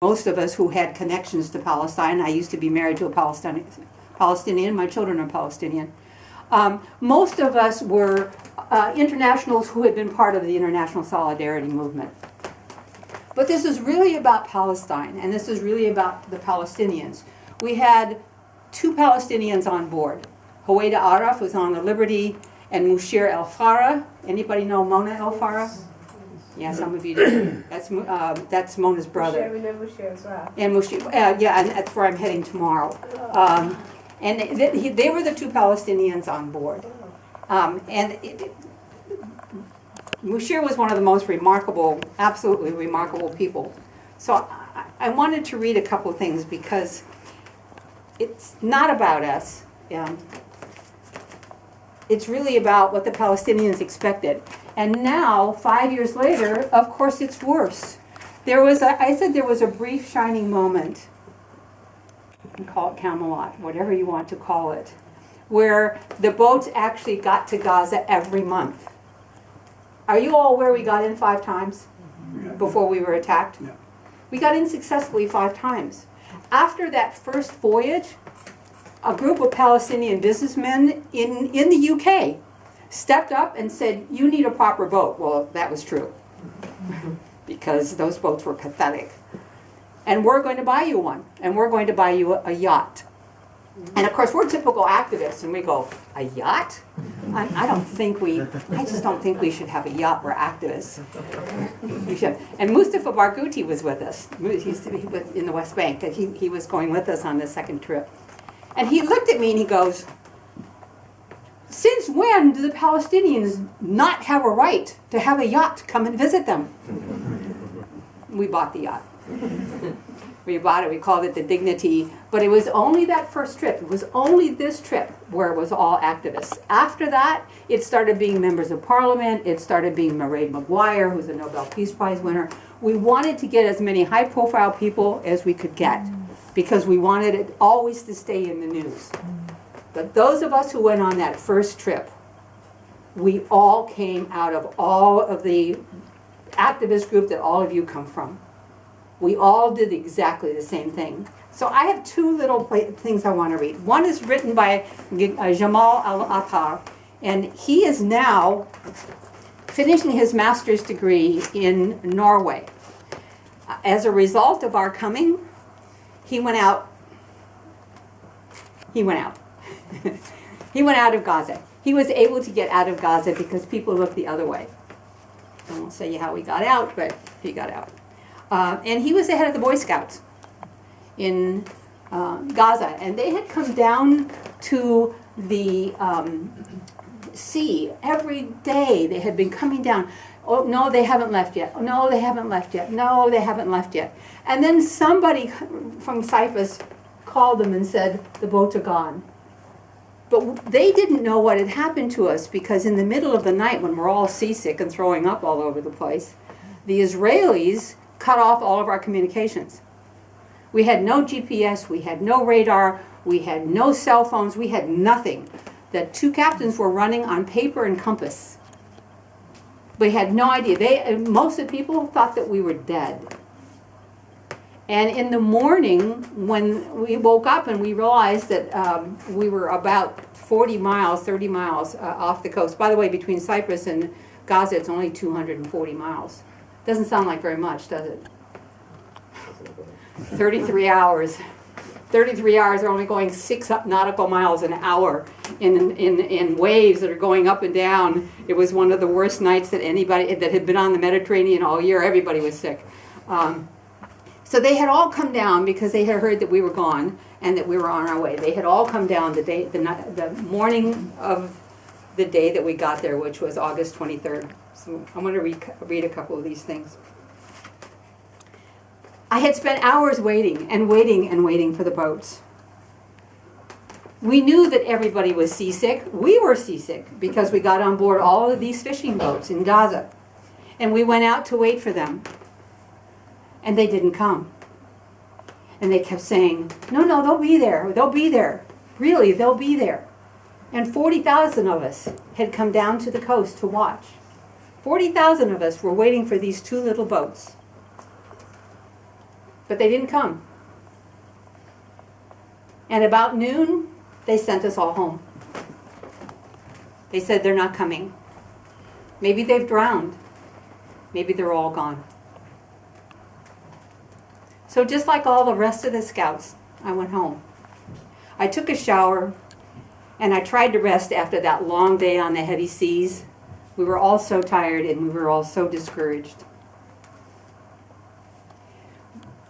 most of us who had connections to Palestine. I used to be married to a Palestinian. My children are Palestinian. Most of us were internationals who had been part of the international solidarity movement. But this is really about Palestine, and this is really about the Palestinians. We had two Palestinians on board. Howeida Araf was on the Liberty, and Mushir El Farah. Anybody know Mona El Farah? Yeah, some of you do. That's Mona's brother. Mushir, we know Mushir as well. And Mushir, yeah, and that's where I'm heading tomorrow. And they were the two Palestinians on board. Mushir was one of the most remarkable, absolutely remarkable people. So I wanted to read a couple of things because it's not about us. It's really about what the Palestinians expected. And now, 5 years later, of course it's worse. I said there was a brief shining moment. You can call it Camelot, whatever you want to call it, where the boats actually got to Gaza every month. Are you all aware we got in 5 times before we were attacked? Yeah. We got in successfully 5 times. After that first voyage, a group of Palestinian businessmen in the UK stepped up and said, "You need a proper boat." Well, that was true, because those boats were pathetic. And we're going to buy you one, and we're going to buy you a yacht. And of course, we're typical activists, and we go, "A yacht? I just don't think we should have a yacht. We're activists." We should. And Mustafa Barghouti was with us. He's in the West Bank, and he was going with us on the second trip. And he looked at me and he goes, "Since when do the Palestinians not have a right to have a yacht come and visit them?" We bought the yacht. We bought it, we called it the Dignity, but it was only that first trip. It was only this trip where it was all activists. After that, it started being members of parliament, it started being Mairead Maguire, who's a Nobel Peace Prize winner. We wanted to get as many high-profile people as we could get, because we wanted it always to stay in the news. But those of us who went on that first trip, we all came out of all of the activist group that all of you come from. We all did exactly the same thing. So I have 2 little things I want to read. One is written by Jamal Al-Attar, and he is now finishing his master's degree in Norway. As a result of our coming, he went out. He went out of Gaza. He was able to get out of Gaza because people looked the other way. I won't say you how he got out, but he got out. And he was the head of the Boy Scouts in Gaza. And they had come down to the sea every day. They had been coming down. "Oh, no, they haven't left yet. Oh, no, they haven't left yet. No, they haven't left yet." And then somebody from Cyprus called them and said, "The boats are gone." But they didn't know what had happened to us, because in the middle of the night, when we're all seasick and throwing up all over the place, the Israelis cut off all of our communications. We had no GPS, we had no radar, we had no cell phones, we had nothing. The 2 captains were running on paper and compass. We had no idea. Most of the people thought that we were dead. And in the morning, when we woke up and we realized that we were about 30 miles off the coast. By the way, between Cyprus and Gaza, it's only 240 miles. Doesn't sound like very much, does it? 33 hours. 33 hours are only going 6 nautical miles an hour in waves that are going up and down. It was one of the worst nights that anybody that had been on the Mediterranean all year. Everybody was sick. So they had all come down because they had heard that we were gone and that we were on our way. They had all come down the morning of the day that we got there, which was August 23rd. So I'm going to read a couple of these things. "I had spent hours waiting and waiting and waiting for the boats. We knew that everybody was seasick. We were seasick because we got on board all of these fishing boats in Gaza. And we went out to wait for them. And they didn't come. And they kept saying, no, they'll be there. They'll be there. Really, they'll be there." And 40,000 of us had come down to the coast to watch. 40,000 of us were waiting for these 2 little boats. But they didn't come. And about noon, they sent us all home. They said they're not coming. Maybe they've drowned. Maybe they're all gone. So just like all the rest of the scouts, I went home. I took a shower, and I tried to rest after that long day on the heavy seas. We were all so tired, and we were all so discouraged.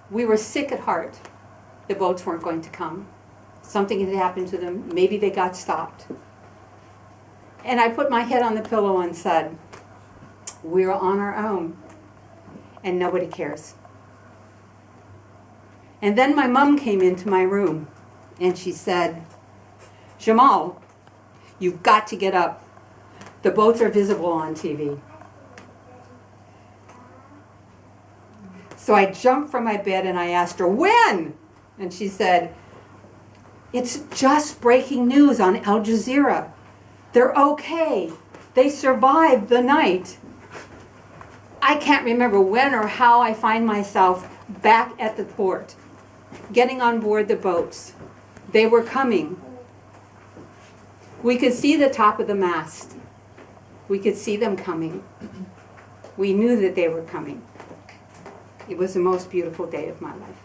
We were sick at heart. The boats weren't going to come. Something had happened to them. Maybe they got stopped. And I put my head on the pillow and said, we're on our own, and nobody cares. And then my mom came into my room, and she said, Jamal, you've got to get up. The boats are visible on TV. So I jumped from my bed and I asked her, when? And she said, it's just breaking news on Al Jazeera. They're okay. They survived the night. I can't remember when or how I find myself back at the port, getting on board the boats. They were coming. We could see the top of the mast. We could see them coming. We knew that they were coming. It was the most beautiful day of my life.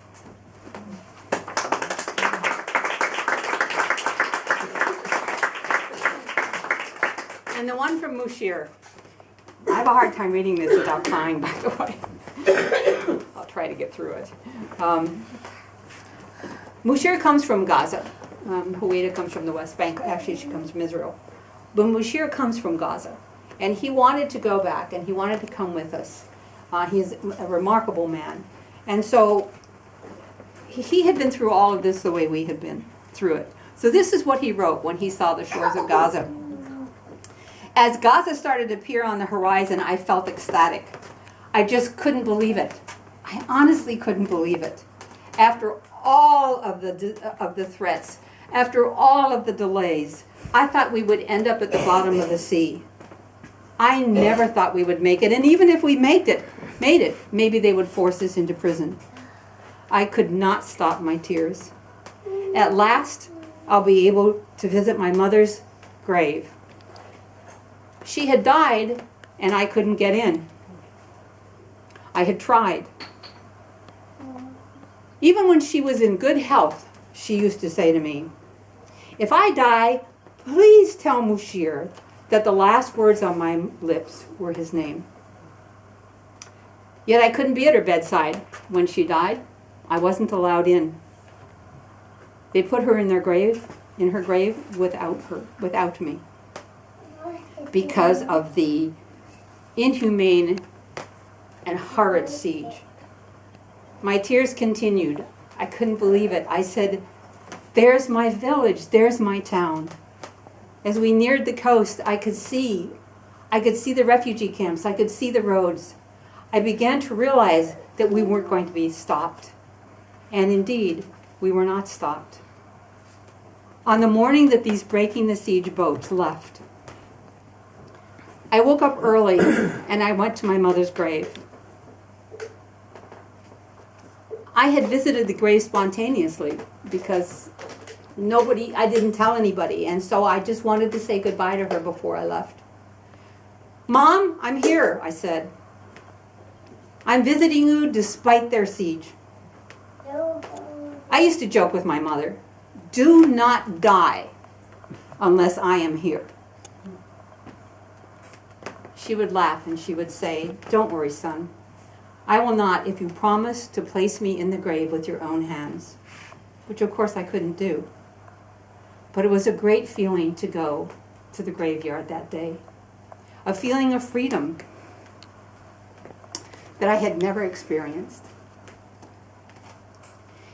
And the one from Mushir. I have a hard time reading this without crying, by the way. I'll try to get through it. Mushir comes from Gaza. Huwaida comes from the West Bank. Actually, she comes from Israel. But Mushir comes from Gaza. And he wanted to go back, and he wanted to come with us. He's a remarkable man. And so he had been through all of this the way we had been through it. So this is what he wrote when he saw the shores of Gaza. As Gaza started to appear on the horizon, I felt ecstatic. I just couldn't believe it. I honestly couldn't believe it. After all of the threats, after all of the delays, I thought we would end up at the bottom of the sea. I never thought we would make it, and even if we made it, maybe they would force us into prison. I could not stop my tears. At last, I'll be able to visit my mother's grave. She had died, and I couldn't get in. I had tried. Even when she was in good health, she used to say to me, if I die, please tell Mushir that the last words on my lips were his name. Yet I couldn't be at her bedside when she died. I wasn't allowed in. They put her in her grave without me, because of the inhumane and horrid siege. My tears continued. I couldn't believe it. I said, there's my village, there's my town. As we neared the coast, I could see the refugee camps, I could see the roads. I began to realize that we weren't going to be stopped. And indeed, we were not stopped. On the morning that these breaking the siege boats left, I woke up early and I went to my mother's grave. I had visited the grave spontaneously because I didn't tell anybody, and so I just wanted to say goodbye to her before I left. Mom, I'm here, I said. I'm visiting you despite their siege. I used to joke with my mother, do not die unless I am here. She would laugh and she would say, don't worry, son. I will not if you promise to place me in the grave with your own hands, which of course I couldn't do. But it was a great feeling to go to the graveyard that day, a feeling of freedom that I had never experienced.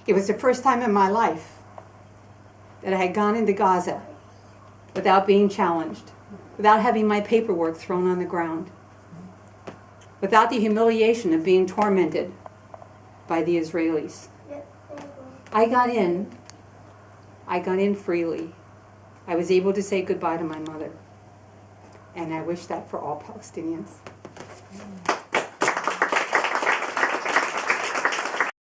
It was the first time in my life that I had gone into Gaza without being challenged, without having my paperwork thrown on the ground, without the humiliation of being tormented by the Israelis. I got in freely. I was able to say goodbye to my mother. And I wish that for all Palestinians.